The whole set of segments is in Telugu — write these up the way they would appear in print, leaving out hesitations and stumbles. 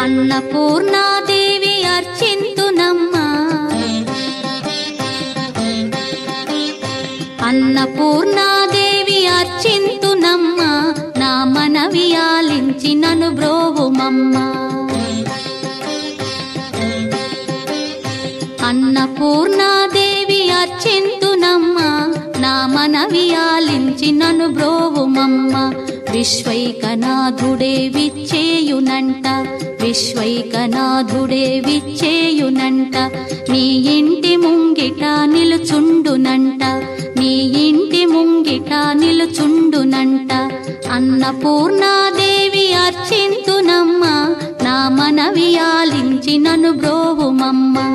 అన్నపూర్ణాదేవి అర్చింతునమ్మా, అన్నపూర్ణాదేవి అర్చింతునమ్మా, నా మనవి ఆలించి నన్ను బ్రోవుమమ్మా. అన్నపూర్ణాదేవి అర్చింతునమ్మా, నా మనవి ఆలించి నన్ను బ్రోవుమమ్మా. విశ్వైకనాథుడే విచ్చేయునంట, విశ్వైకనాథుడే విచ్చేయునంట, నీ ఇంటి ముంగిట నిలుచుండునంట, నీ ఇంటి ముంగిట నిలుచుండునంట. అన్నపూర్ణాదేవి అర్చింతునమ్మా, నా మనవి ఆలించి నన్ను బ్రోవుమమ్మా.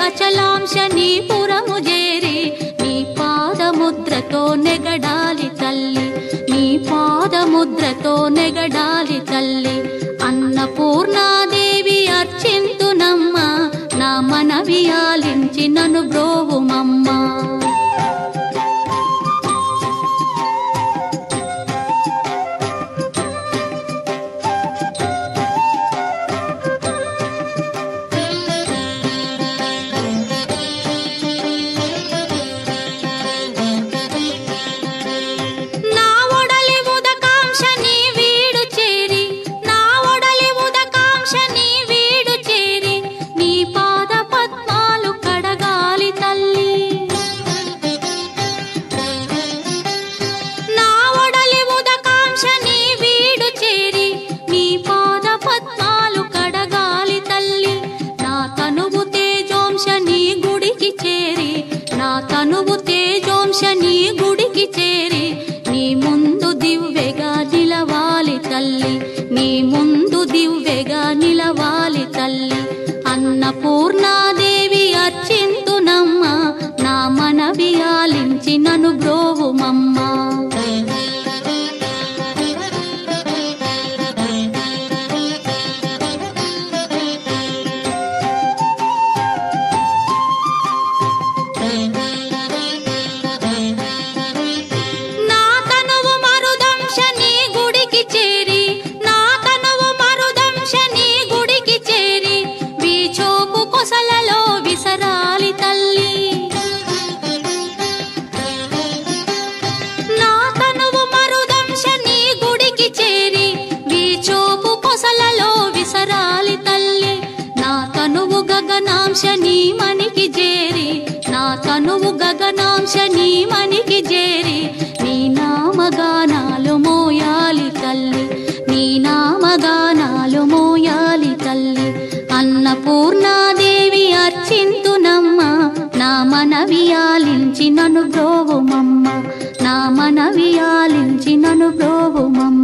అచలాంశనీపురము చేరి నీ పాదముద్రతో నెగడాలి తల్లి, నీ పాదముద్రతో నెగడాలి తల్లి. అన్నపూర్ణాదేవి అర్చింతునమ్మా, నా మనవి ఆలించి నన్ను బ్రోవుమమ్మా. తనువు తేజోంశని గుడికి చేరి నీ ముందు దివ్వెగా నిలవాలి తల్లి, నీ ముందు దివ్వెగా నిలవాలి తల్లి. అన్నపూర్ణాదేవి అర్చింతునమ్మా, నా మనవి ఆలించి నన్ను బ్రోవుమమ్మా. గగనాంశని మనికి చేరి, నా తనువు గగనాంశని మనికి చేరి నీ నామగానాలు మోయాలి తల్లి, నీ నామగానాలు మోయాలి తల్లి. అన్నపూర్ణాదేవి అర్చింతునమ్మా, నా మనవి ఆలించి నన్ను బ్రోవుమమ్మ, నా మనవి ఆలించి నన్ను బ్రోవుమమ్మ.